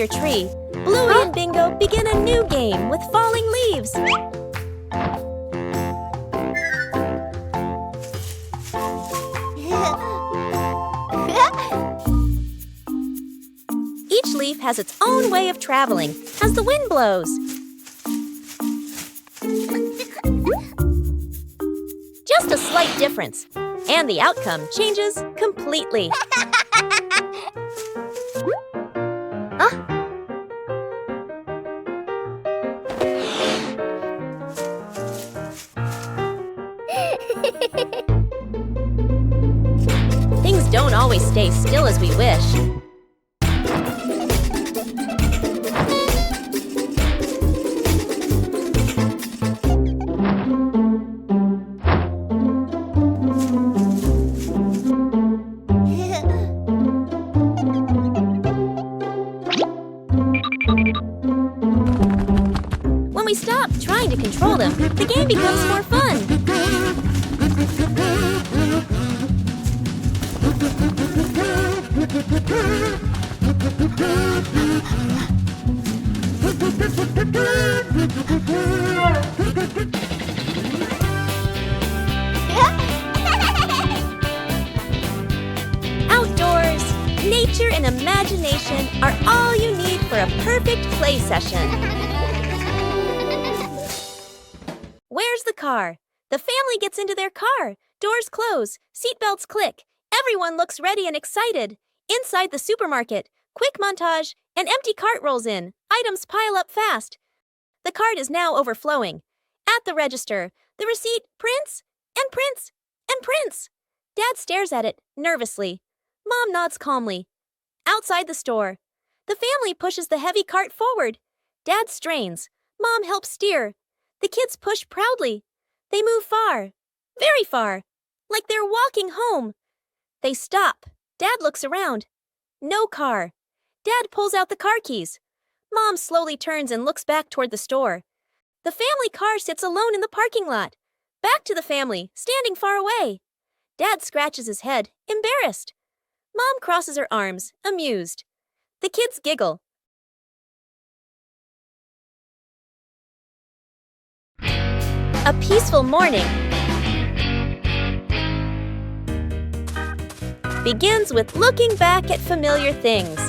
familiar tree, Bluey and Bingo begin a new game with falling leaves. Each leaf has its own way of traveling as the wind blows. Just a slight difference, and the outcome changes completely. Things don't always stay still as we wish. When we stop trying to control them, the game becomes more fun. Outdoors, nature and imagination are all you need for a perfect play session. Where's the car? The family gets into their car. Doors close. Seatbelts click. Everyone looks ready and excited. Inside the supermarket, quick montage, an empty cart rolls in. Items pile up fast. The cart is now overflowing. At the register, the receipt prints and prints and prints. Dad stares at it nervously. Mom nods calmly. Outside the store, the family pushes the heavy cart forward. Dad strains. Mom helps steer. The kids push proudly. They move far, very far, like they're walking home. They stop. Dad looks around. No car. Dad pulls out the car keys. Mom slowly turns and looks back toward the store. The family car sits alone in the parking lot. Back to the family, standing far away. Dad scratches his head, embarrassed. Mom crosses her arms, amused. The kids giggle. A peaceful morning begins with looking back at familiar things.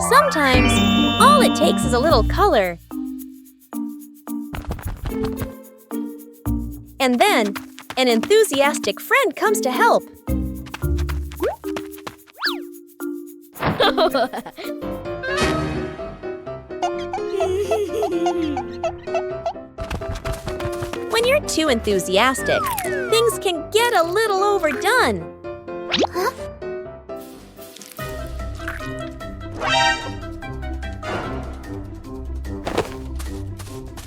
Sometimes, all it takes is a little color. And then, an enthusiastic friend comes to help. When you're too enthusiastic, things can get a little overdone.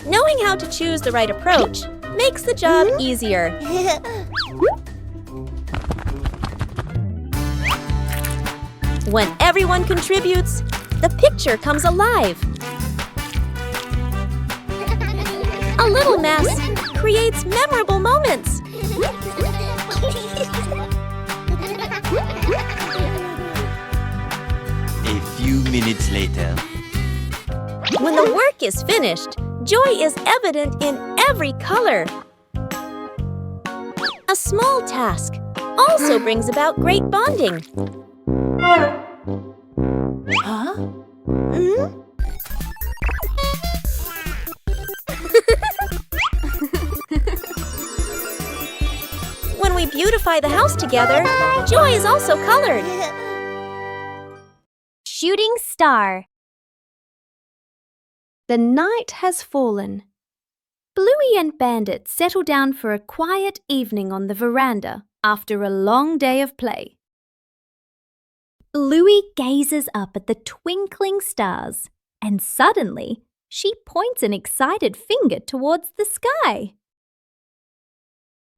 Knowing how to choose the right approach makes the job easier. When everyone contributes, the picture comes alive. A little mess creates memorable moments. A few minutes later. When the work is finished, joy is evident in every color. A small task also brings about great bonding. Huh? When we beautify the house together, joy is also colored. Shooting star. The night has fallen. Bluey and Bandit settle down for a quiet evening on the veranda after a long day of play. Bluey gazes up at the twinkling stars, and suddenly she points an excited finger towards the sky.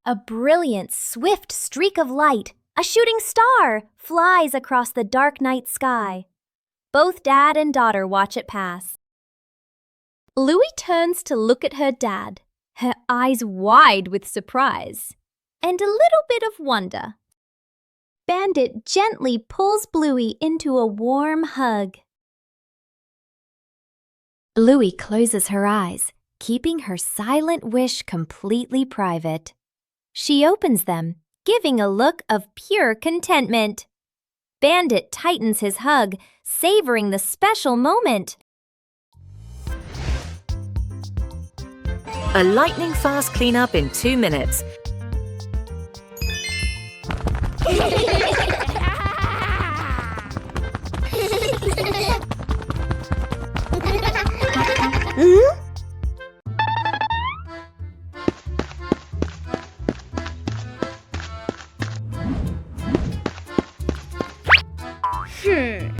A brilliant, swift streak of light A shooting star flies across the dark night sky. Both dad and daughter watch it pass. Bluey turns to look at her dad, her eyes wide with surprise and a little bit of wonder. Bandit gently pulls Bluey into a warm hug. Bluey closes her eyes, keeping her silent wish completely private. She opens them, giving a look of pure contentment. Bandit tightens his hug, savoring the special moment. A lightning-fast cleanup in 2 minutes.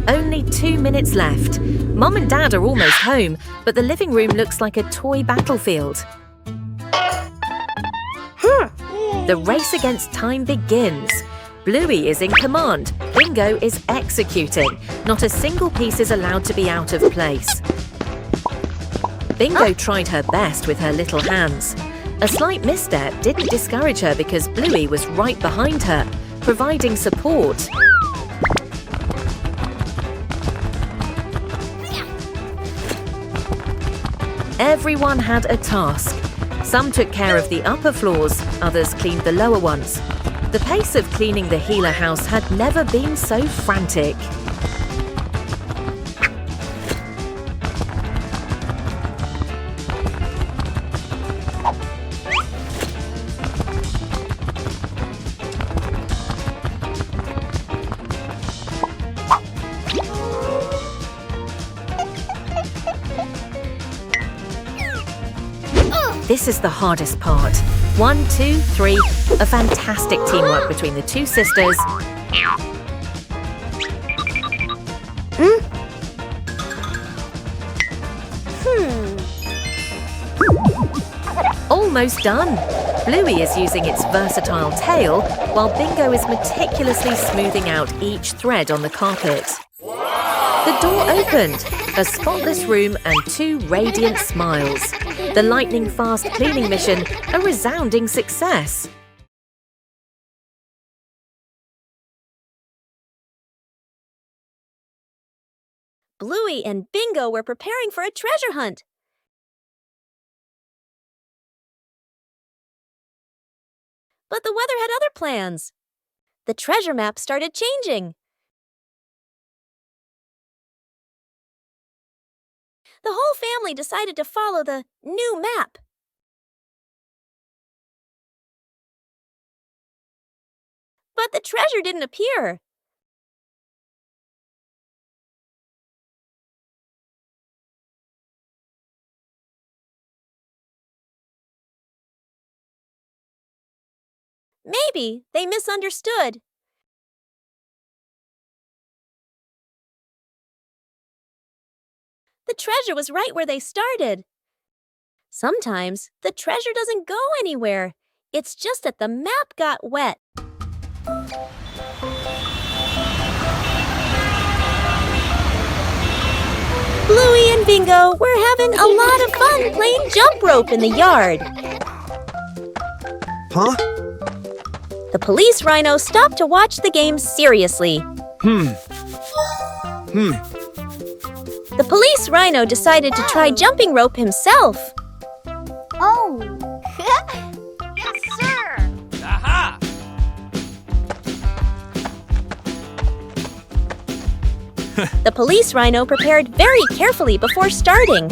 Only 2 minutes left. Mom and Dad are almost home, but the living room looks like a toy battlefield. The race against time begins. Bluey is in command. Bingo is executing. Not a single piece is allowed to be out of place. Bingo tried her best with her little hands. A slight misstep didn't discourage her because Bluey was right behind her, providing support. Everyone had a task. Some took care of the upper floors, others cleaned the lower ones. The pace of cleaning the Healer house had never been so frantic. This is the hardest part. 1, 2, 3. A fantastic teamwork between the two sisters. Almost done. Bluey is using its versatile tail, while Bingo is meticulously smoothing out each thread on the carpet. The door opened. A spotless room and 2 radiant smiles. The lightning-fast cleaning mission, a resounding success. Bluey and Bingo were preparing for a treasure hunt. But the weather had other plans. The treasure map started changing. The whole family decided to follow the new map. But the treasure didn't appear. Maybe they misunderstood. The treasure was right where they started. Sometimes the treasure doesn't go anywhere. It's just that the map got wet. Bluey and Bingo were having a lot of fun playing jump rope in the yard. Huh? The police rhino stopped to watch the game seriously. The police rhino decided to try jumping rope himself. Oh! Yes, sir! Aha! The police rhino prepared very carefully before starting.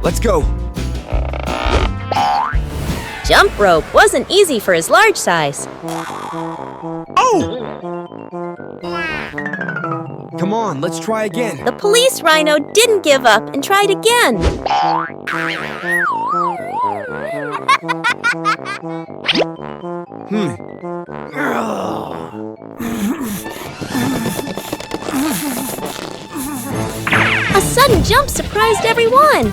Let's go. Jump rope wasn't easy for his large size. Oh! Come on, let's try again. The police rhino didn't give up and tried again. jump surprised everyone!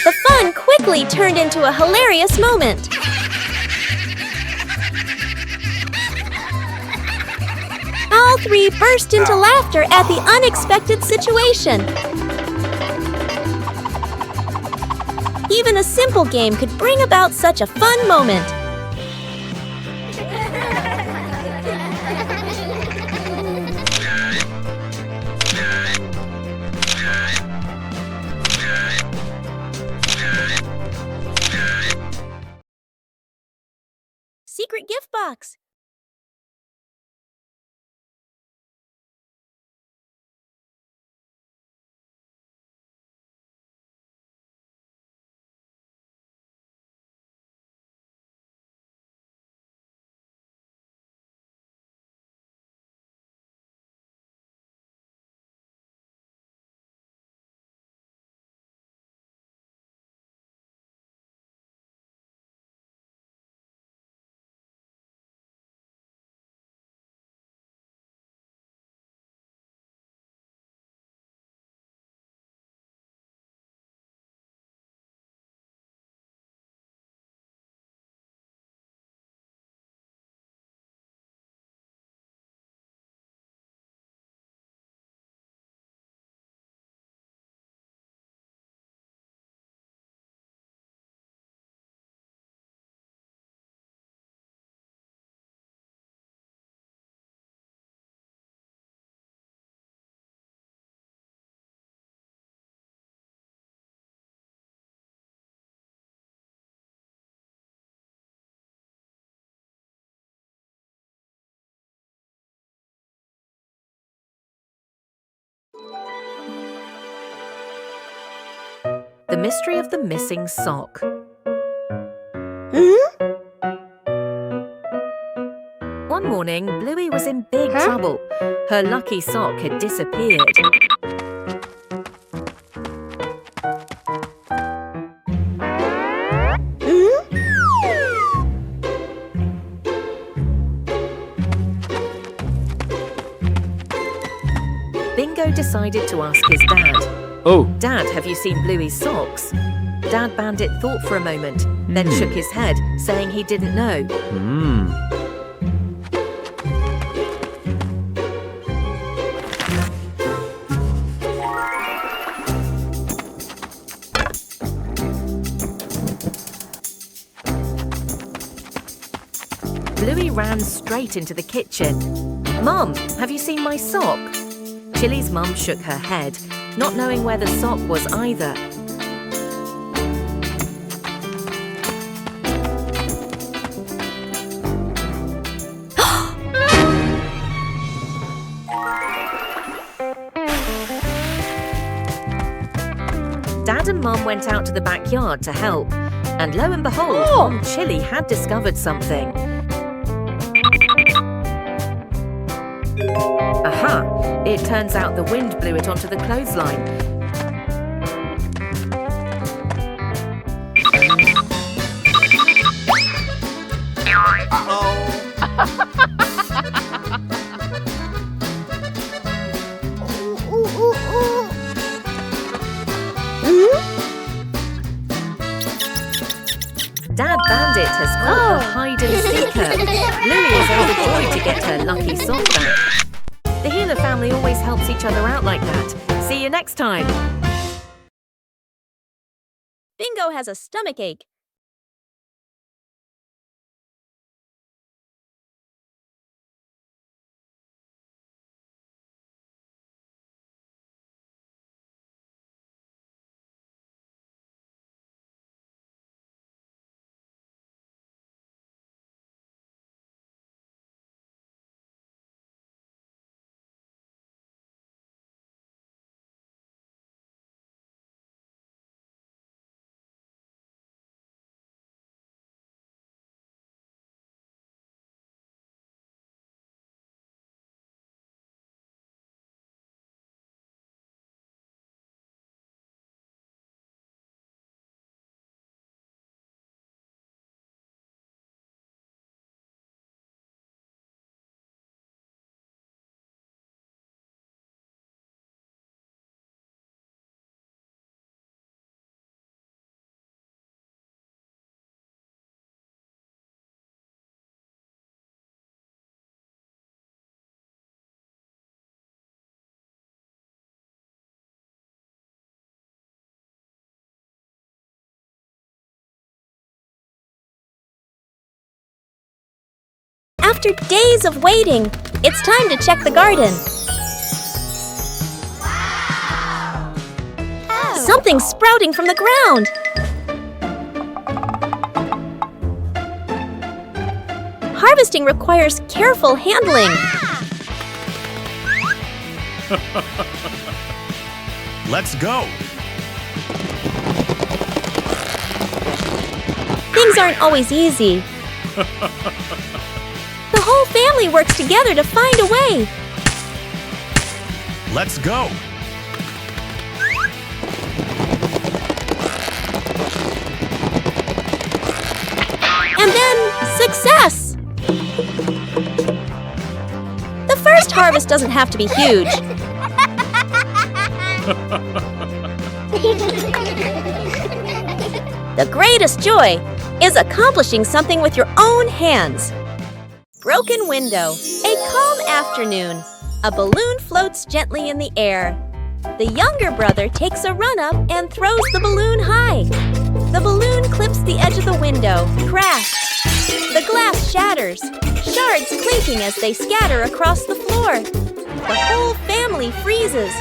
The fun quickly turned into a hilarious moment. All three burst into laughter at the unexpected situation. Even a simple game could bring about such a fun moment. Secret gift box. The mystery of the missing sock. One morning, Bluey was in big trouble. Her lucky sock had disappeared. Bingo decided to ask his dad. Oh, Dad, have you seen Bluey's socks? Dad Bandit thought for a moment, then shook his head, saying he didn't know. Bluey ran straight into the kitchen. Mum, have you seen my sock? Chili's mum shook her head, not knowing where the sock was either. Dad and Mum went out to the backyard to help, and lo and behold, Mum Chili had discovered something. Aha! It turns out the wind blew it onto the clothesline. Dad Bandit has caught the hide-and-seeker. Bluey is overjoyed to get her lucky sock back. The Healer family always helps each other out like that. See you next time. Bingo has a stomachache. After days of waiting, it's time to check the garden. Something's sprouting from the ground. Harvesting requires careful handling. Let's go. Things aren't always easy. The whole family works together to find a way. Let's go. And then, success! The first harvest doesn't have to be huge. The greatest joy is accomplishing something with your own hands. Broken window. A calm afternoon. A balloon floats gently in the air. The younger brother takes a run-up and throws the balloon high. The balloon clips the edge of the window. Crash! The glass shatters, shards clinking as they scatter across the floor. The whole family freezes.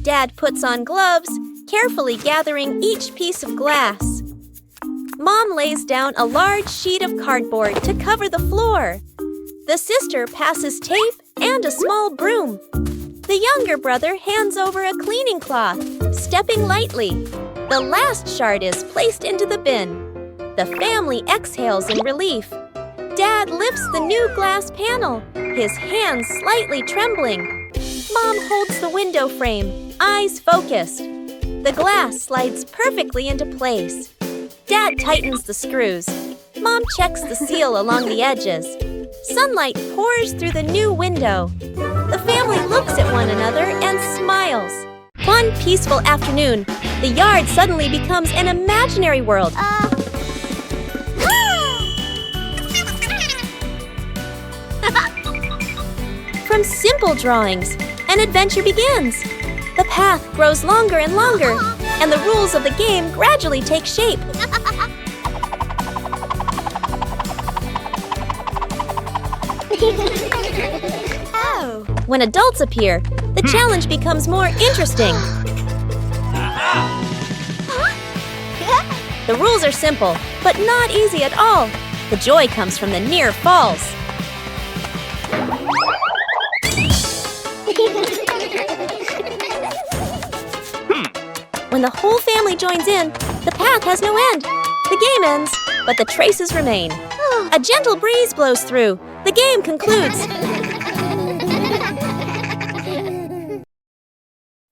Dad puts on gloves, carefully gathering each piece of glass. Mom lays down a large sheet of cardboard to cover the floor. The sister passes tape and a small broom. The younger brother hands over a cleaning cloth, stepping lightly. The last shard is placed into the bin. The family exhales in relief. Dad lifts the new glass panel, his hands slightly trembling. Mom holds the window frame, eyes focused. The glass slides perfectly into place. Dad tightens the screws. Mom checks the seal along the edges. Sunlight pours through the new window. The family looks at one another and smiles. One peaceful afternoon, the yard suddenly becomes an imaginary world. From simple drawings, an adventure begins. The path grows longer and longer, and the rules of the game gradually take shape. When adults appear, the challenge becomes more interesting. The rules are simple, but not easy at all. The joy comes from the near falls. When the whole family joins in, the path has no end. The game ends, but the traces remain. A gentle breeze blows through. The game concludes.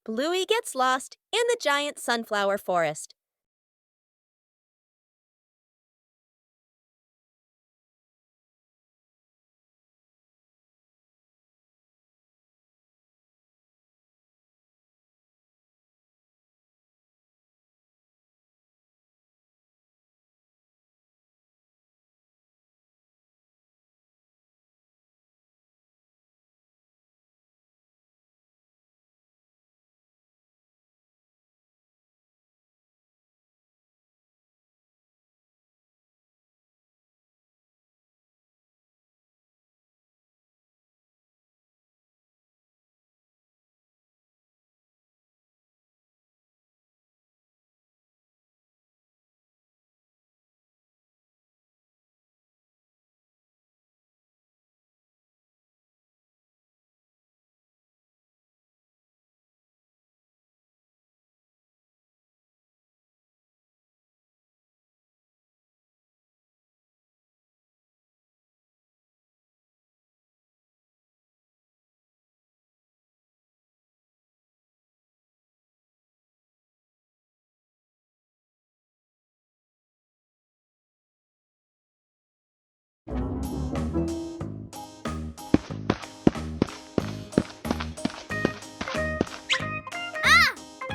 Bluey gets lost in the giant sunflower forest.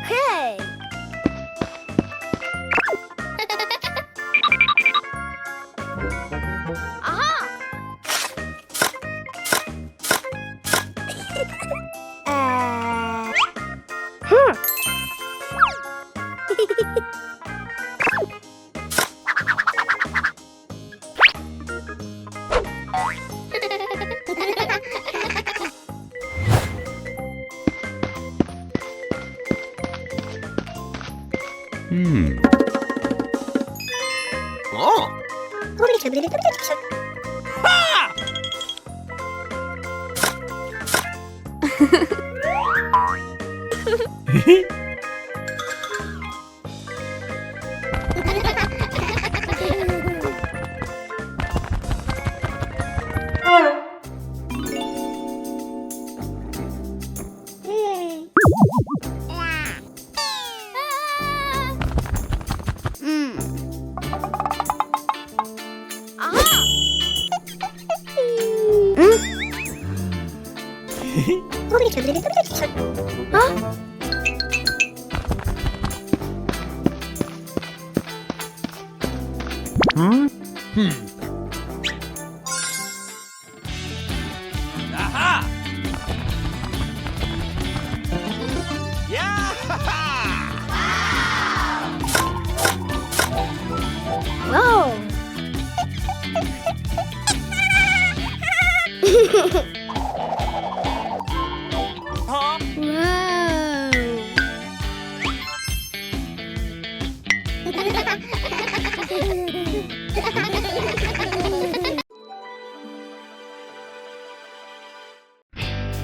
Hey! Aha! Oh. Aha! Yeah! Whoa! Huh?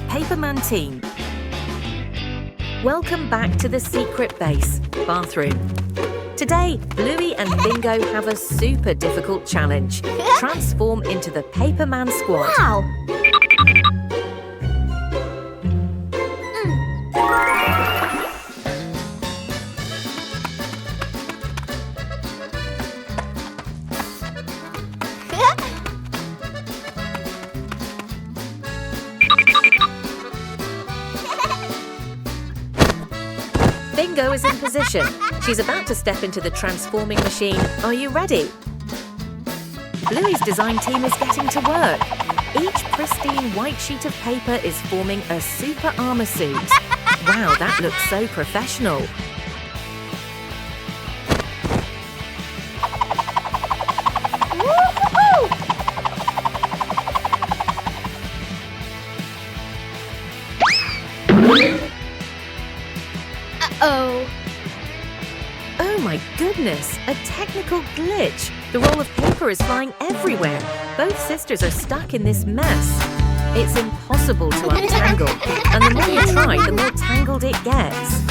Paperman team. Welcome back to the secret base bathroom. Today, Bluey and Bingo have a super difficult challenge. Transform into the Paperman squad. Wow! Bingo is in position. She's about to step into the transforming machine. Are you ready? Bluey's design team is getting to work. Each pristine white sheet of paper is forming a super armor suit. Wow, that looks so professional. Uh-oh. Oh my goodness, a technical glitch. The roll of paper is flying everywhere. Both sisters are stuck in this mess. It's impossible to untangle, and the more you try, the more tangled it gets.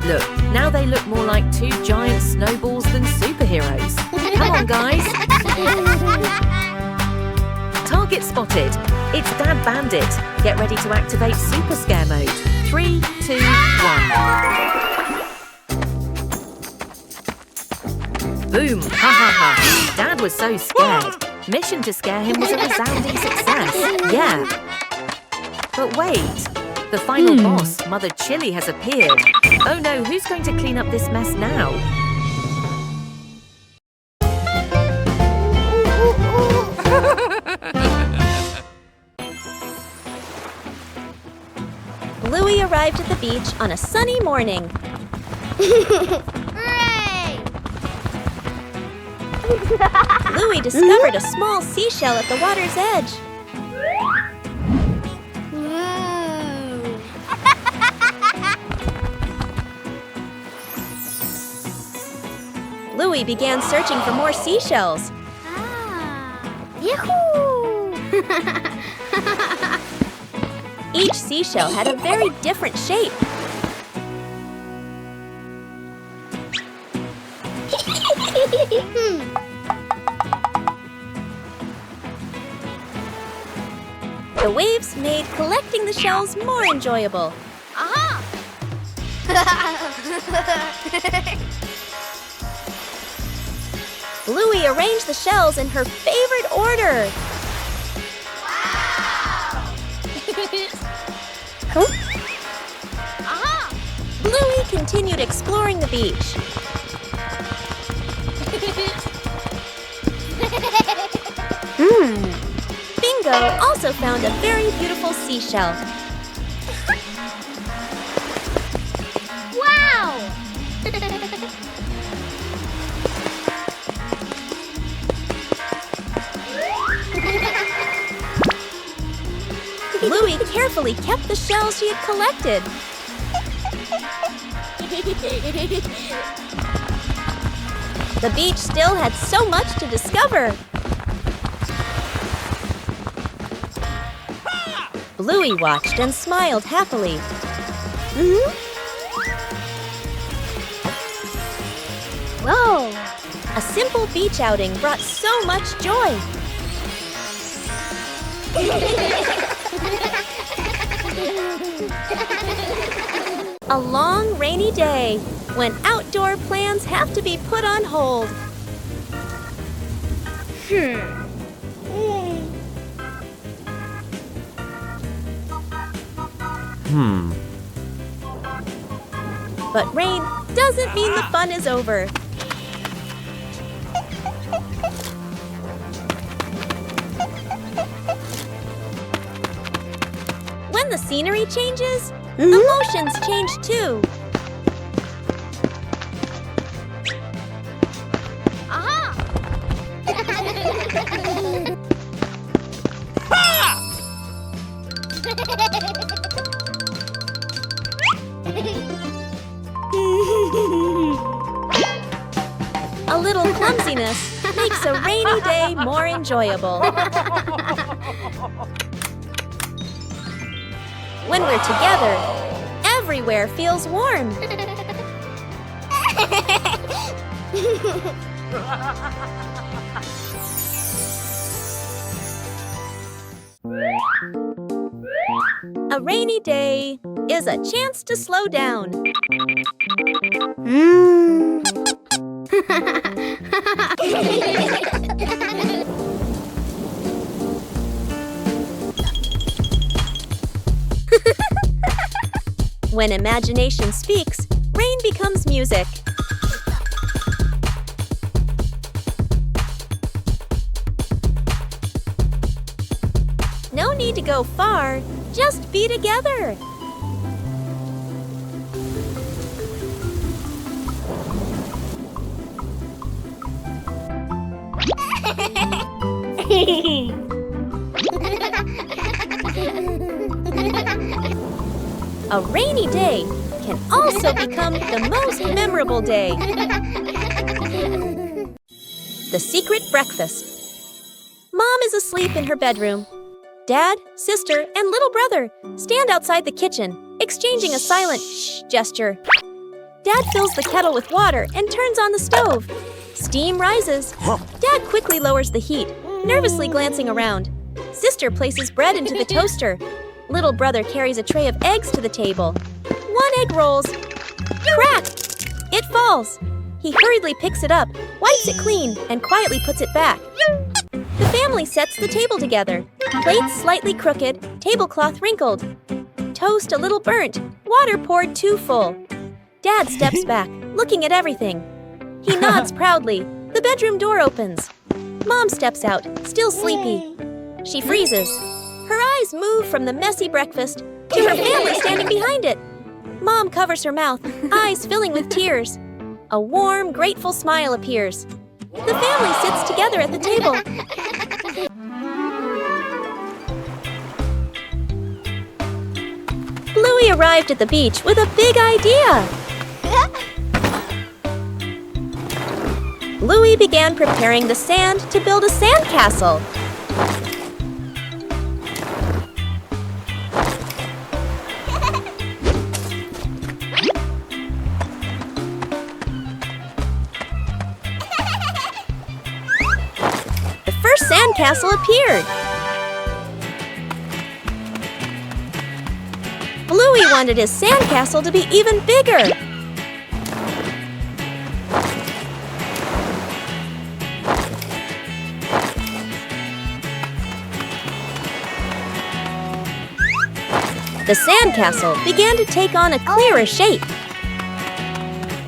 Look, now they look more like two giant snowballs than superheroes. Come on, guys. Target spotted. It's Dad Bandit. Get ready to activate Super Scare Mode. 3, 2, 1. Boom! Ha ha ha! Dad was so scared. Mission to scare him was a resounding success. Yeah. But wait. The final boss, Mother Chili, has appeared. Oh no, who's going to clean up this mess now? Bluey arrived at the beach on a sunny morning. Hooray! Bluey discovered a small seashell at the water's edge. Whoa! Bluey began searching for more seashells. Yahoo! Each seashell had a very different shape. The waves made collecting the shells more enjoyable. Aha! Bluey arranged the shells in her favorite order. Aha! Bluey continued exploring the beach. Bingo also found a very beautiful seashell. Wow! Bluey carefully kept the shells she had collected. The beach still had so much to discover. Bluey watched and smiled happily. Whoa! A simple beach outing brought so much joy. A long rainy day when outdoor plans have to be put on hold. But rain doesn't mean the fun is over. When the scenery changes, emotions change too. Aha! A little clumsiness makes a rainy day more enjoyable. When we're together, everywhere feels warm. A rainy day is a chance to slow down. When imagination speaks, rain becomes music. No need to go far, just be together. A rainy day can also become the most memorable day. The secret breakfast. Mom is asleep in her bedroom. Dad, sister, and little brother stand outside the kitchen, exchanging a silent shh gesture. Dad fills the kettle with water and turns on the stove. Steam rises. Dad quickly lowers the heat, nervously glancing around. Sister places bread into the toaster. Little brother carries a tray of eggs to the table. One egg rolls. Crack! It falls. He hurriedly picks it up, wipes it clean, and quietly puts it back. The family sets the table together. Plates slightly crooked, tablecloth wrinkled. Toast a little burnt, water poured too full. Dad steps back, looking at everything. He nods proudly. The bedroom door opens. Mom steps out, still sleepy. She freezes. Her eyes move from the messy breakfast to her family standing behind it. Mom covers her mouth, eyes filling with tears. A warm, grateful smile appears. The family sits together at the table. Bluey arrived at the beach with a big idea. Bluey began preparing the sand to build a sandcastle. The first sandcastle appeared. Bluey wanted his sandcastle to be even bigger. The sandcastle began to take on a clearer shape.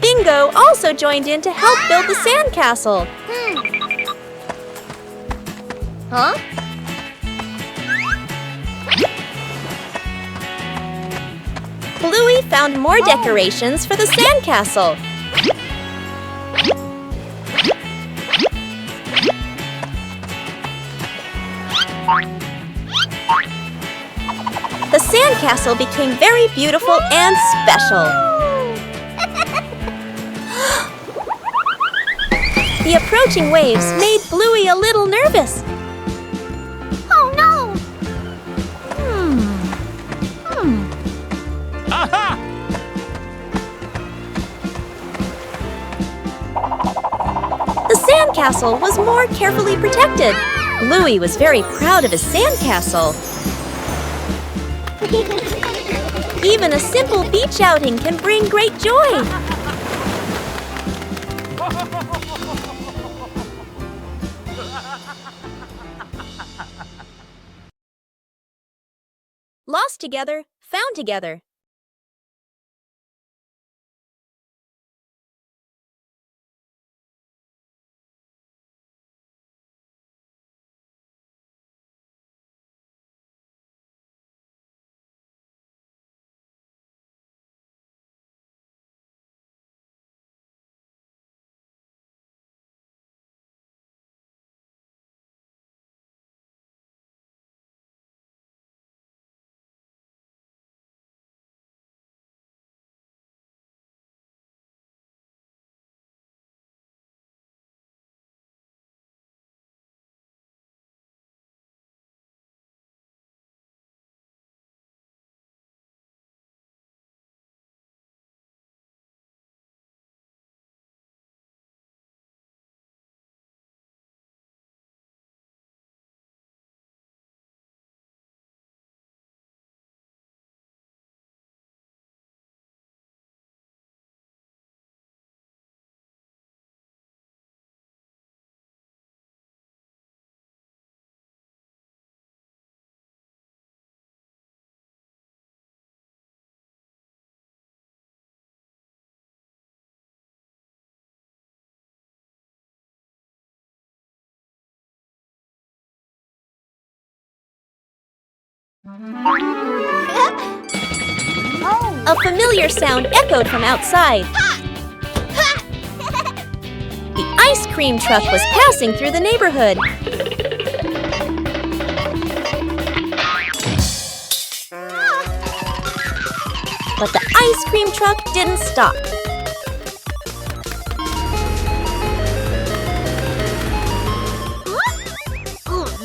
Bingo also joined in to help build the sandcastle. Huh? Bluey found more decorations for the sandcastle. The sandcastle became very beautiful and special. The approaching waves made Bluey a little nervous. Oh no! Aha! The sandcastle was more carefully protected. Bluey was very proud of his sandcastle. Even a simple beach outing can bring great joy. Lost together, found together. A familiar sound echoed from outside. The ice cream truck was passing through the neighborhood. But the ice cream truck didn't stop.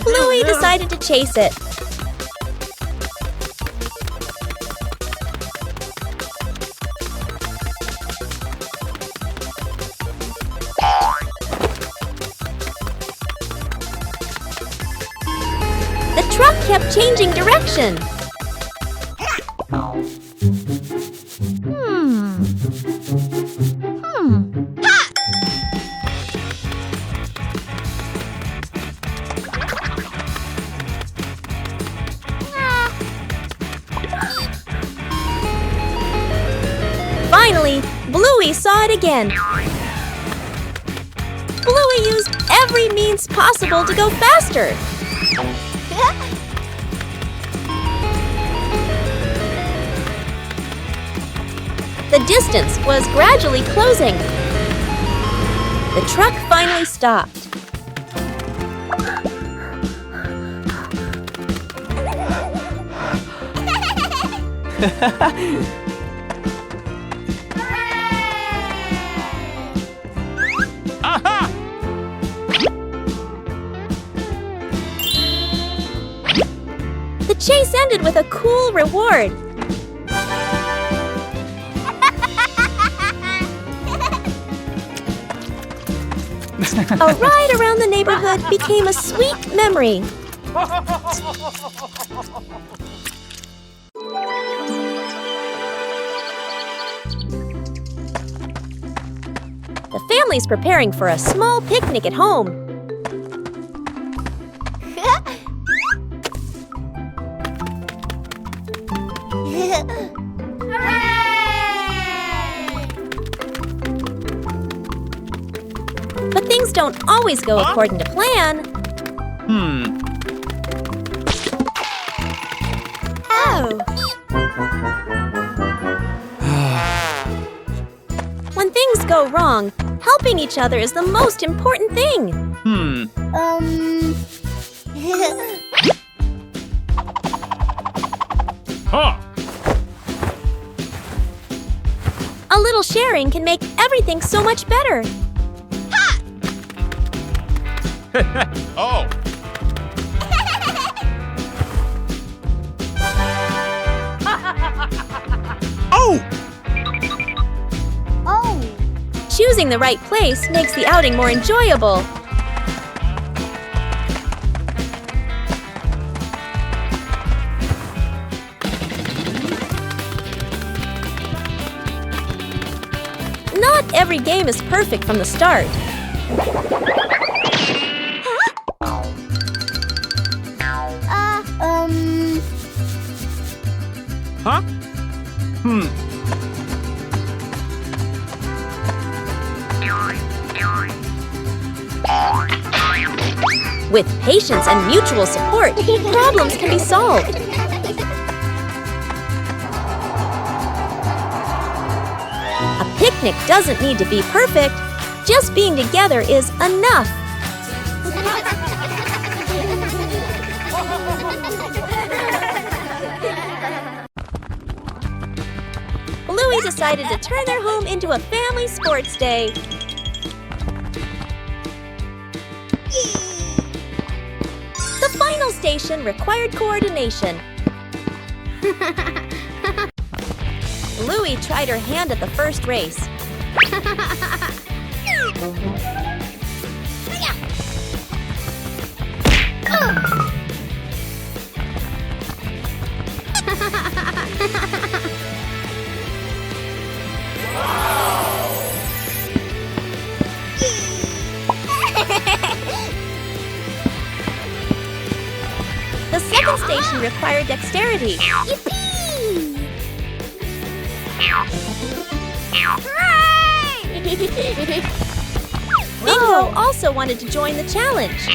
Bluey decided to chase it. The truck kept changing direction. Finally, Bluey saw it again. Bluey used every means possible to go faster. The distance was gradually closing. The truck finally stopped. Aha! The chase ended with a cool reward. A ride around the neighborhood became a sweet memory. The family's preparing for a small picnic at home. But things don't always go according to plan. Oh. When things go wrong, helping each other is the most important thing. Huh! A little sharing can make everything so much better. Oh. Oh! Oh. Choosing the right place makes the outing more enjoyable. Not every game is perfect from the start. Huh? With patience and mutual support, problems can be solved. A picnic doesn't need to be perfect. Just being together is enough. Bluey decided to turn their home into a family sports day. The final station required coordination. Bluey tried her hand at the first race. The second station required dexterity. Bingo also wanted to join the challenge.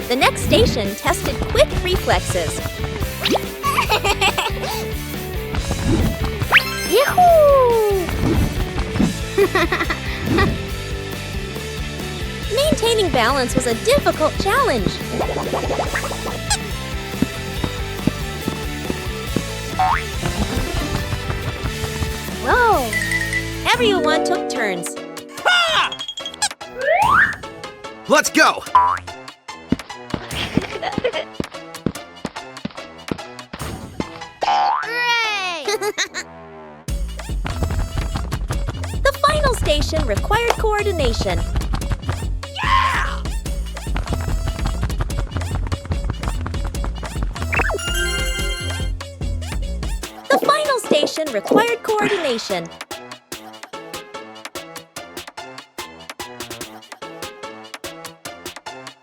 The next station tested quick reflexes. Yahoo! Maintaining balance was a difficult challenge. Whoa! Everyone took turns. Let's go! Hooray! The final station required coordination. The final station required coordination.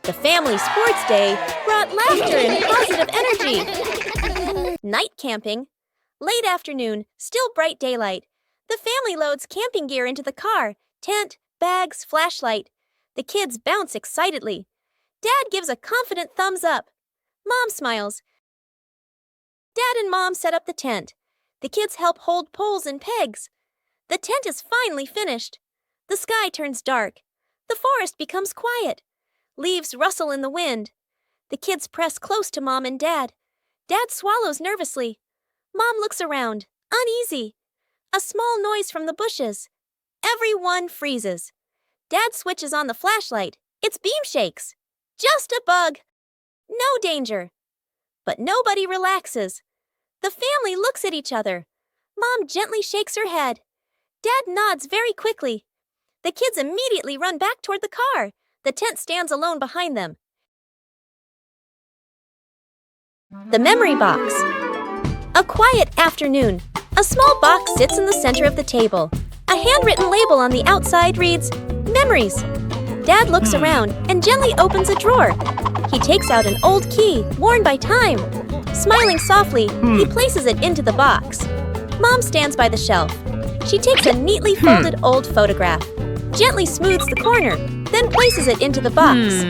The family sports day brought laughter and positive energy. Night camping. Late afternoon, still bright daylight. The family loads camping gear into the car. Tent, bags, flashlight. The kids bounce excitedly. Dad gives a confident thumbs up. Mom smiles. Dad and Mom set up the tent. The kids help hold poles and pegs. The tent is finally finished. The sky turns dark. The forest becomes quiet. Leaves rustle in the wind. The kids press close to Mom and Dad. Dad swallows nervously. Mom looks around, uneasy. A small noise from the bushes. Everyone freezes. Dad switches on the flashlight. Its beam shakes. Just a bug. No danger. But nobody relaxes. The family looks at each other. Mom gently shakes her head. Dad nods very quickly. The kids immediately run back toward the car. The tent stands alone behind them. The memory box. A quiet afternoon. A small box sits in the center of the table. A handwritten label on the outside reads, Memories. Dad looks around and gently opens a drawer. He takes out an old key, worn by time. Smiling softly, he places it into the box. Mom stands by the shelf. She takes a neatly folded old photograph, gently smooths the corner, then places it into the box.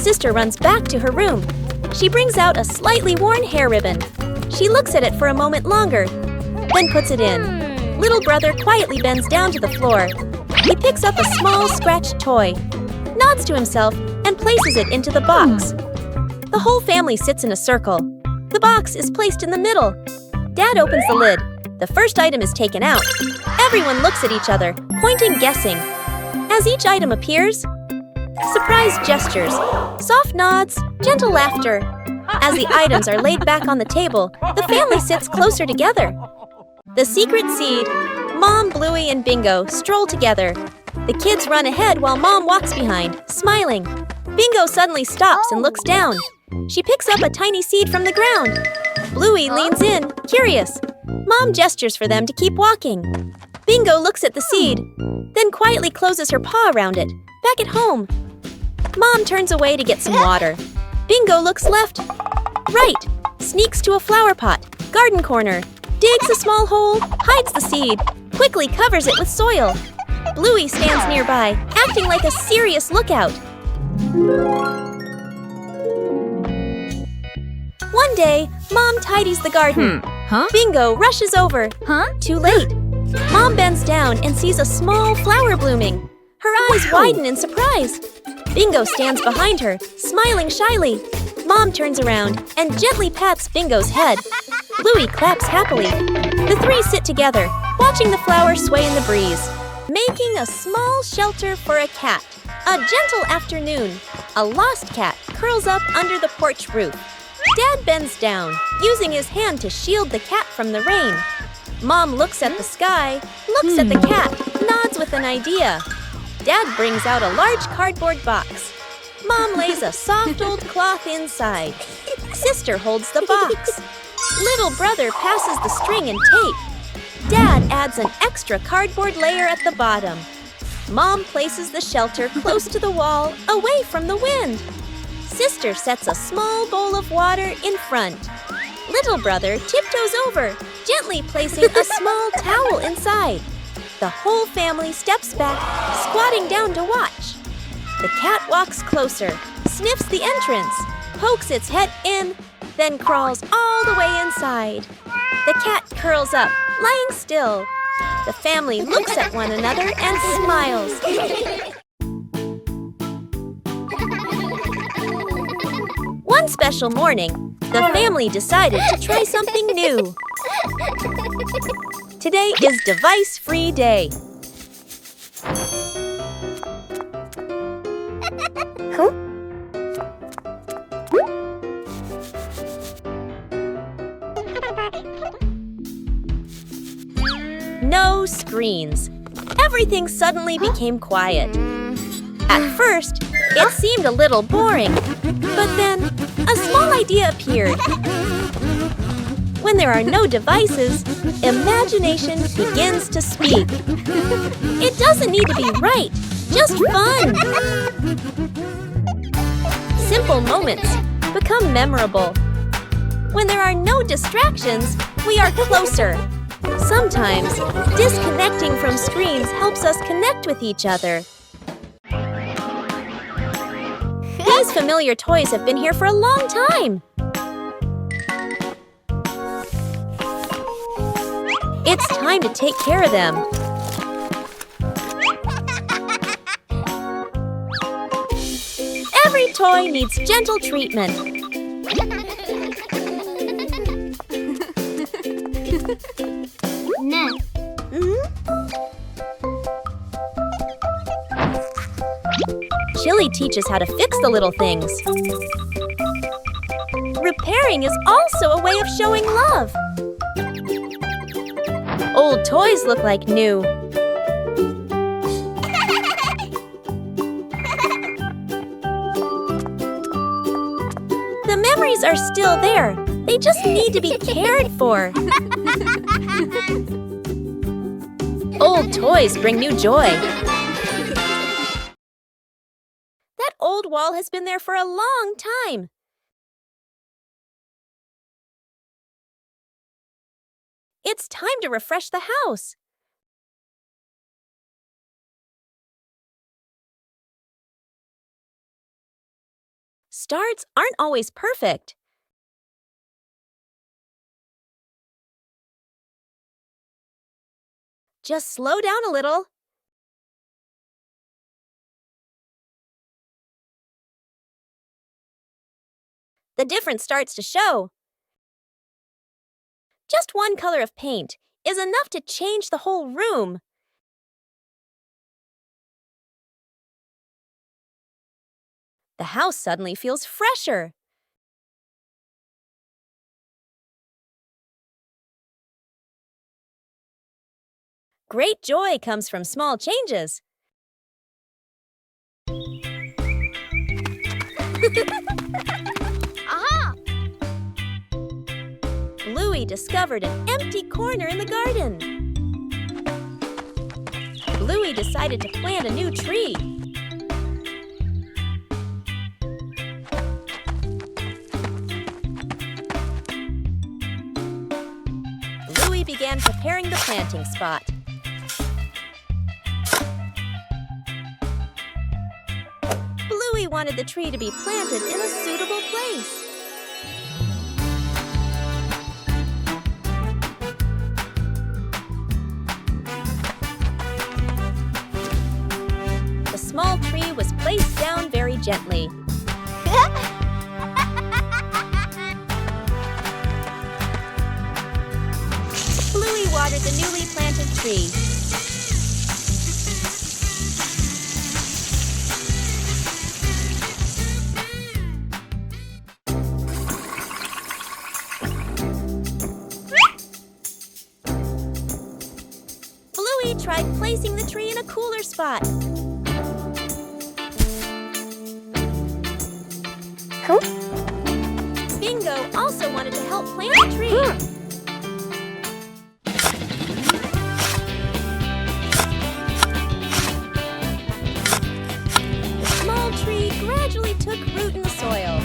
Sister runs back to her room. She brings out a slightly worn hair ribbon. She looks at it for a moment longer, then puts it in. Little brother quietly bends down to the floor. He picks up a small scratched toy, nods to himself, and places it into the box. The whole family sits in a circle. The box is placed in the middle. Dad opens the lid. The first item is taken out. Everyone looks at each other, pointing, guessing. As each item appears, surprise gestures, soft nods, gentle laughter. As the items are laid back on the table, the family sits closer together. The secret seed, Mom, Bluey, and Bingo stroll together. The kids run ahead while Mom walks behind, smiling. Bingo suddenly stops and looks down. She picks up a tiny seed from the ground. Bluey leans in, curious. Mom gestures for them to keep walking. Bingo looks at the seed, then quietly closes her paw around it. Back at home, Mom turns away to get some water. Bingo looks left, right, sneaks to a flower pot, garden corner, digs a small hole, hides the seed, quickly covers it with soil. Bluey stands nearby, acting like a serious lookout. One day, Mom tidies the garden. Bingo rushes over. Too late. Mom bends down and sees a small flower blooming. Her eyes widen in surprise. Bingo stands behind her, smiling shyly. Mom turns around and gently pats Bingo's head. Bluey claps happily. The three sit together, watching the flower sway in the breeze. Making a small shelter for a cat. A gentle afternoon. A lost cat curls up under the porch roof. Dad bends down, using his hand to shield the cat from the rain. Mom looks at the sky, looks at the cat, nods with an idea. Dad brings out a large cardboard box. Mom lays a soft old cloth inside. Sister holds the box. Little brother passes the string and tape. Dad adds an extra cardboard layer at the bottom. Mom places the shelter close to the wall, away from the wind. Sister sets a small bowl of water in front. Little brother tiptoes over, gently placing a small towel inside. The whole family steps back, squatting down to watch. The cat walks closer, sniffs the entrance, pokes its head in, then crawls all the way inside. The cat curls up, lying still. The family looks at one another and smiles. One special morning, the family decided to try something new. Today is device-free day. No screens. Everything suddenly became quiet. At first, it seemed a little boring, but then a small idea appeared. When there are no devices, imagination begins to speak. It doesn't need to be right, just fun. Simple moments become memorable. When there are no distractions, we are closer. Sometimes, disconnecting from screens helps us connect with each other. These familiar toys have been here for a long time. It's time to take care of them. Every toy needs gentle treatment. Chili teaches how to fix the little things. Repairing is also a way of showing love. Old toys look like new. The memories are still there. They just need to be cared for. Old toys bring new joy. That old wall has been there for a long time. It's time to refresh the house. Starts aren't always perfect. Just slow down a little. The difference starts to show. Just one color of paint is enough to change the whole room. The house suddenly feels fresher. Great joy comes from small changes. Aha! Bluey discovered an empty corner in the garden. Bluey decided to plant a new tree. Bluey began preparing the planting spot. Bluey wanted the tree to be planted in a suitable place. The small tree was placed down very gently. Bluey watered the newly planted tree. Bluey tried placing the tree in a cooler spot. Bingo also wanted to help plant the tree. The small tree gradually took root in the soil.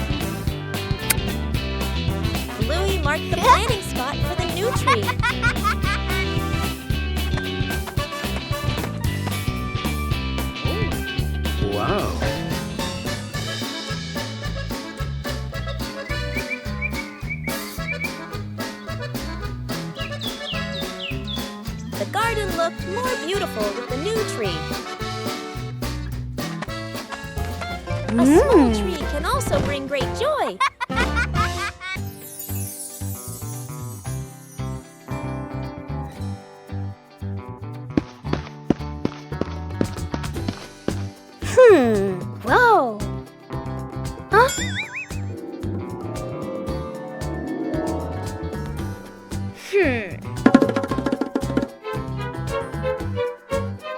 Bluey marked the planting spot for the new tree. Wow. The garden looked more beautiful with the new tree. A small tree can also bring great joy. Whoa! Huh?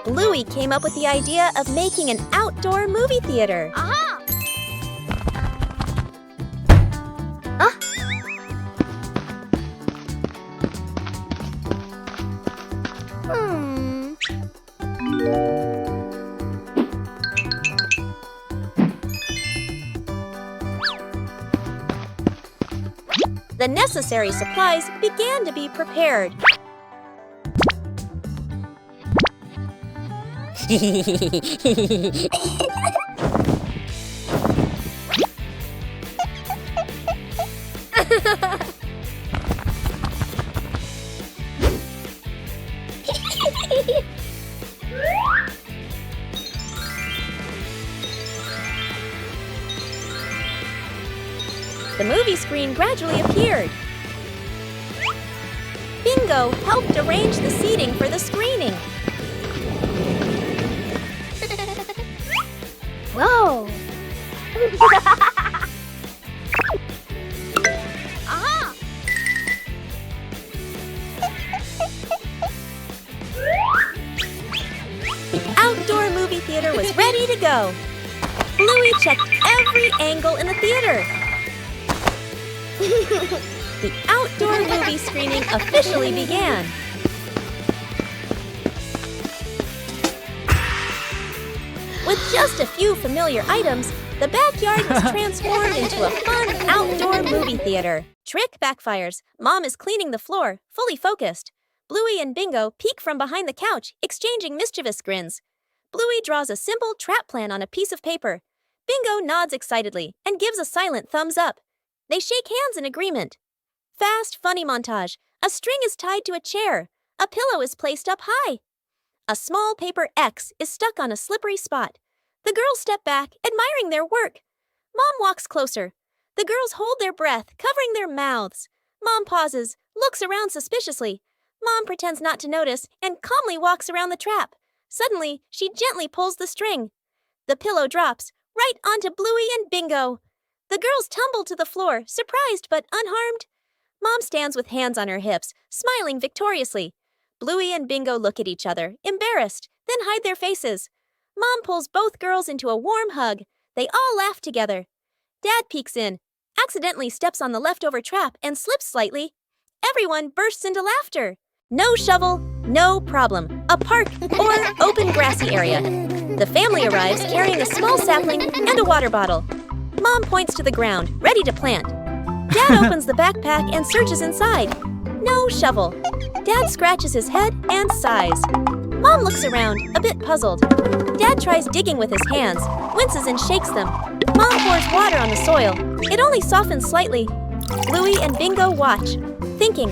Bluey came up with the idea of making an outdoor movie theater. Aha! Hmm. The necessary supplies began to be prepared. The movie screen gradually appeared. Bingo helped arrange the seating for the screening. Whoa! Aha! The outdoor movie theater was ready to go. Bluey checked every angle in the theater. The outdoor movie screening officially began. With just a few familiar items, the backyard was transformed into a fun outdoor movie theater. Trick backfires. Mom is cleaning the floor, fully focused. Bluey and Bingo peek from behind the couch, exchanging mischievous grins. Bluey draws a simple trap plan on a piece of paper. Bingo nods excitedly and gives a silent thumbs up. They shake hands in agreement. Fast, funny montage. A string is tied to a chair. A pillow is placed up high. A small paper X is stuck on a slippery spot. The girls step back, admiring their work. Mom walks closer. The girls hold their breath, covering their mouths. Mom pauses, looks around suspiciously. Mom pretends not to notice and calmly walks around the trap. Suddenly, she gently pulls the string. The pillow drops, right onto Bluey and Bingo. The girls tumble to the floor, surprised but unharmed. Mom stands with hands on her hips, smiling victoriously. Bluey and Bingo look at each other, embarrassed, then hide their faces. Mom pulls both girls into a warm hug. They all laugh together. Dad peeks in, accidentally steps on the leftover trap and slips slightly. Everyone bursts into laughter. No shovel, no problem. A park or open grassy area. The family arrives carrying a small sapling and a water bottle. Mom points to the ground, ready to plant. Dad opens the backpack and searches inside. No shovel. Dad scratches his head and sighs. Mom looks around, a bit puzzled. Dad tries digging with his hands, winces and shakes them. Mom pours water on the soil. It only softens slightly. Bluey and Bingo watch, thinking.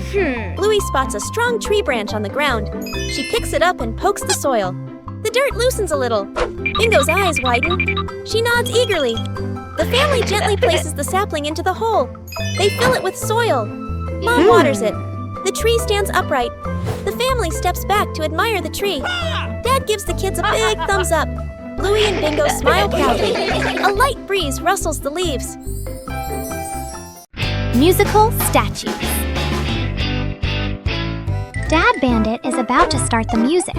Bluey spots a strong tree branch on the ground. She picks it up and pokes the soil. The dirt loosens a little. Bingo's eyes widen. She nods eagerly. The family gently places the sapling into the hole. They fill it with soil. Mom waters it. The tree stands upright. The family steps back to admire the tree. Dad gives the kids a big thumbs up. Bluey and Bingo smile proudly. A light breeze rustles the leaves. Musical statues. Dad Bandit is about to start the music.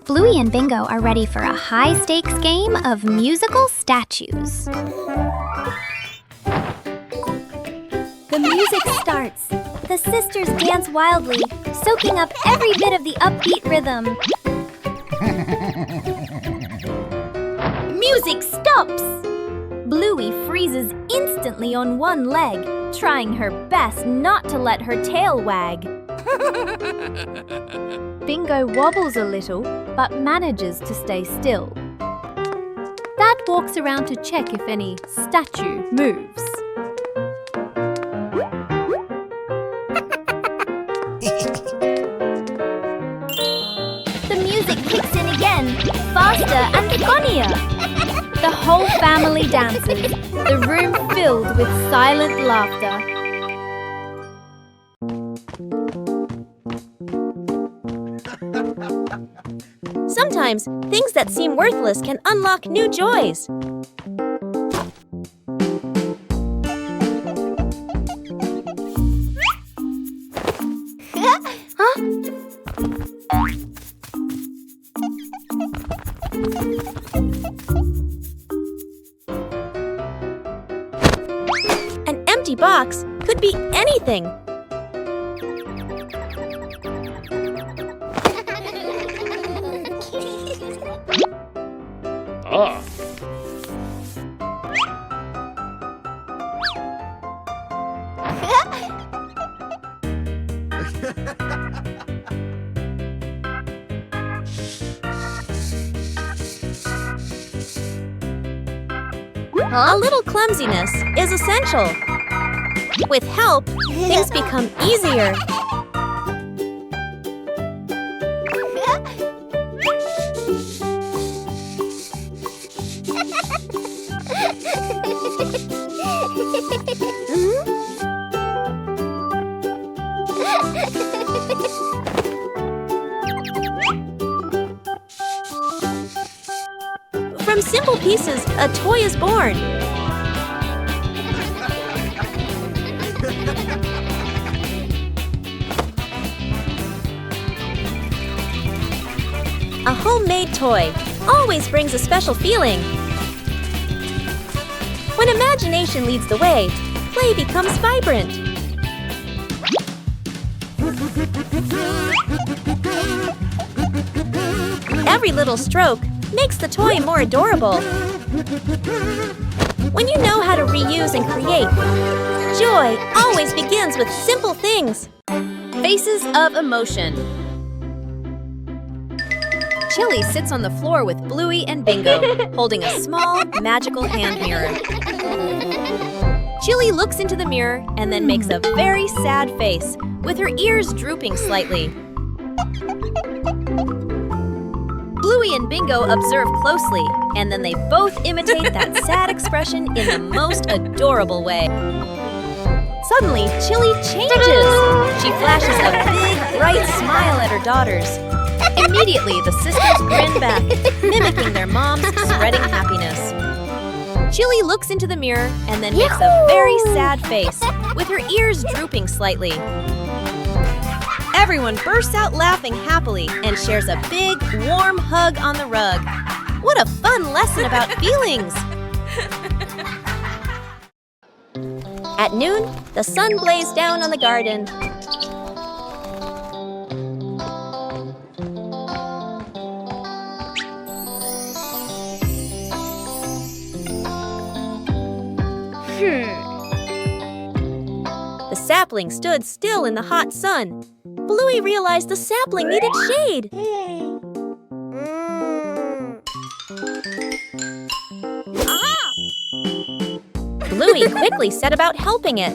Bluey and Bingo are ready for a high-stakes game of musical statues. The music starts. The sisters dance wildly, soaking up every bit of the upbeat rhythm. Music stops! Bluey freezes instantly on one leg, trying her best not to let her tail wag. Bingo wobbles a little, but manages to stay still. Dad walks around to check if any statue moves. The music kicks in again, faster and funnier. The whole family dances, the room filled with silent laughter. Sometimes, things that seem worthless can unlock new joys. An empty box could be anything. Ah. A little clumsiness is essential. With help, things become easier. From simple pieces, a toy is born. A homemade toy always brings a special feeling. When imagination leads the way, play becomes vibrant. Every little stroke makes the toy more adorable. When you know how to reuse and create, joy always begins with simple things. Faces of emotion. Chili sits on the floor with Bluey and Bingo, holding a small, magical hand mirror. Chili looks into the mirror and then makes a very sad face, with her ears drooping slightly. Bluey and Bingo observe closely, and then they both imitate that sad expression in the most adorable way. Suddenly, Chili changes. She flashes a big, bright smile at her daughters. Immediately, the sisters grin back, mimicking their mom's spreading happiness. Chili looks into the mirror and then makes a very sad face, with her ears drooping slightly. Everyone bursts out laughing happily and shares a big, warm hug on the rug. What a fun lesson about feelings! At noon, the sun blazed down on the garden. The sapling stood still in the hot sun. Bluey realized the sapling needed shade. Bluey quickly set about helping it.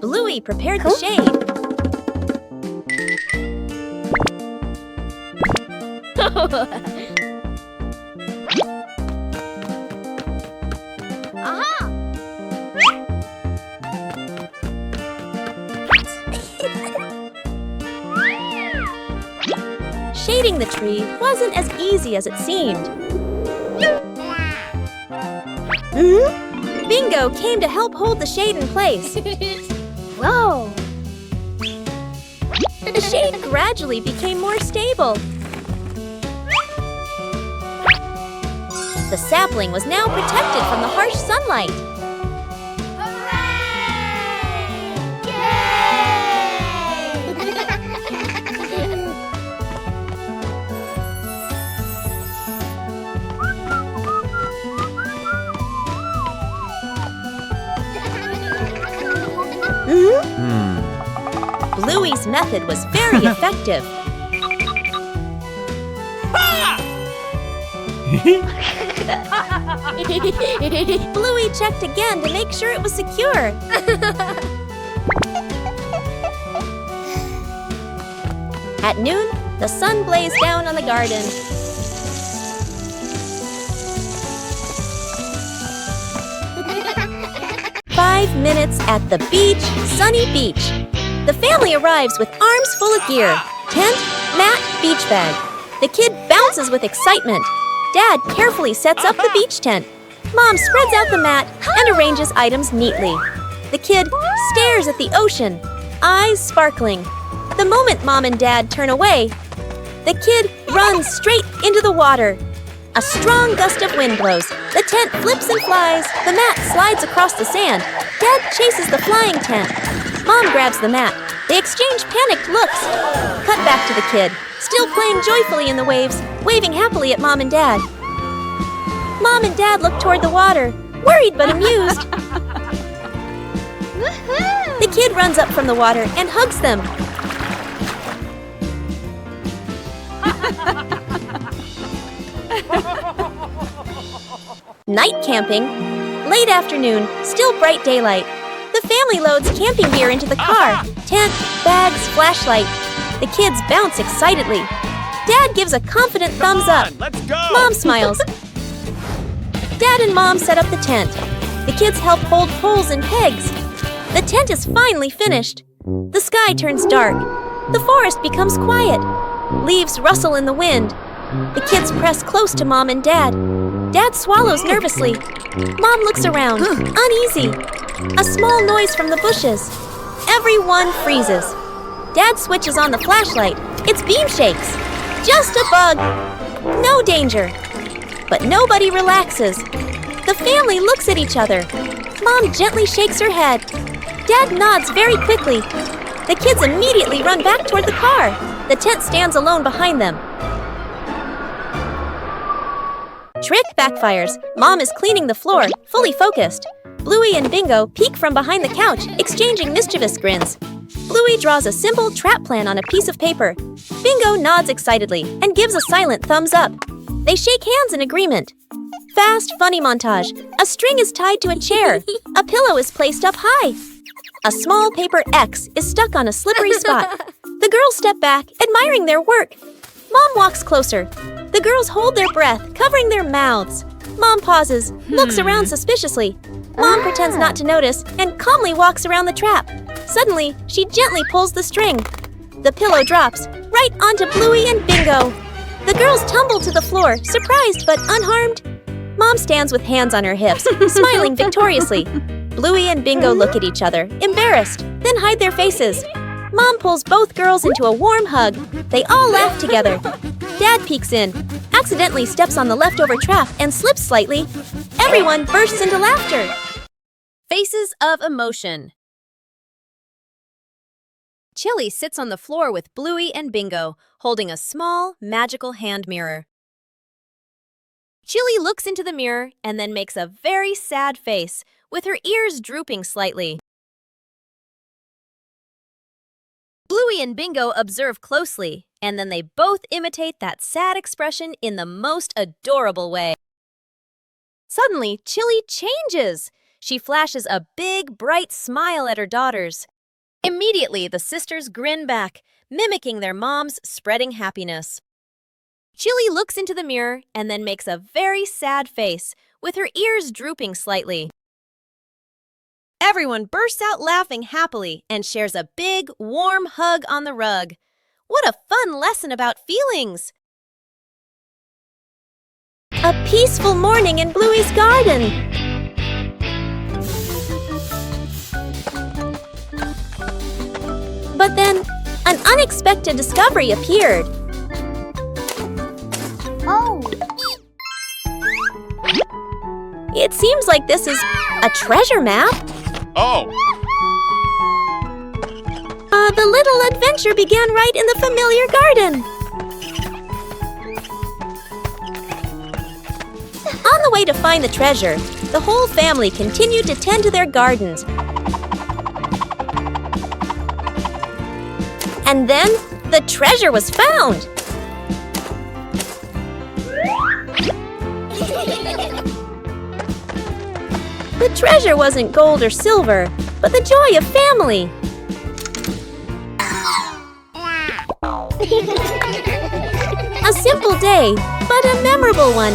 Bluey prepared the shade. Shading the tree wasn't as easy as it seemed. Bingo came to help hold the shade in place. Whoa! The shade gradually became more stable. The sapling was now protected from the harsh sunlight. Bluey's method was very effective. Bluey checked again to make sure it was secure. At noon, the sun blazed down on the garden. "5 minutes at the beach, sunny beach." The family arrives with arms full of gear. Tent, mat, beach bag. The kid bounces with excitement. Dad carefully sets up the beach tent. Mom spreads out the mat and arranges items neatly. The kid stares at the ocean, eyes sparkling. The moment Mom and Dad turn away, the kid runs straight into the water. A strong gust of wind blows. The tent flips and flies. The mat slides across the sand. Dad chases the flying tent. Mom grabs the mat. They exchange panicked looks. Cut back to the kid, still playing joyfully in the waves, waving happily at Mom and Dad. Mom and Dad look toward the water, worried but amused. The kid runs up from the water and hugs them. Night camping. Late afternoon, still bright daylight. The family loads camping gear into the car. Tent, bags, flashlight. The kids bounce excitedly. Dad gives a confident thumbs up. Let's go! Mom smiles. Dad and Mom set up the tent. The kids help hold poles and pegs. The tent is finally finished. The sky turns dark. The forest becomes quiet. Leaves rustle in the wind. The kids press close to Mom and Dad. Dad swallows nervously. Mom looks around, uneasy. A small noise from the bushes. Everyone freezes. Dad switches on the flashlight. Its beam shakes. Just a bug. No danger. But nobody relaxes. The family looks at each other. Mom gently shakes her head. Dad nods very quickly. The kids immediately run back toward the car. The tent stands alone behind them. Trick backfires. Mom is cleaning the floor, fully focused. Bluey and Bingo peek from behind the couch, exchanging mischievous grins. Bluey draws a simple trap plan on a piece of paper. Bingo nods excitedly and gives a silent thumbs up. They shake hands in agreement. Fast, funny montage. A string is tied to a chair. A pillow is placed up high. A small paper X is stuck on a slippery spot. The girls step back, admiring their work. Mom walks closer. The girls hold their breath, covering their mouths. Mom pauses, looks around suspiciously. Mom pretends not to notice and calmly walks around the trap. Suddenly, she gently pulls the string. The pillow drops right onto Bluey and Bingo. The girls tumble to the floor, surprised but unharmed. Mom stands with hands on her hips, smiling victoriously. Bluey and Bingo look at each other, embarrassed, then hide their faces. Mom pulls both girls into a warm hug. They all laugh together. Dad peeks in, accidentally steps on the leftover trap and slips slightly. Everyone bursts into laughter. Faces of emotion. Chili sits on the floor with Bluey and Bingo, holding a small, magical hand mirror. Chili looks into the mirror and then makes a very sad face, with her ears drooping slightly. Bluey and Bingo observe closely, and then they both imitate that sad expression in the most adorable way. Suddenly, Chili changes. She flashes a big, bright smile at her daughters. Immediately, the sisters grin back, mimicking their mom's spreading happiness. Chili looks into the mirror and then makes a very sad face, with her ears drooping slightly. Everyone bursts out laughing happily and shares a big, warm hug on the rug. What a fun lesson about feelings! A peaceful morning in Bluey's garden. But then, an unexpected discovery appeared. Oh, It seems like this is a treasure map. Oh! The little adventure began right in the familiar garden. On the way to find the treasure, the whole family continued to tend to their gardens. And then, the treasure was found. The treasure wasn't gold or silver, but the joy of family. A simple day, but a memorable one.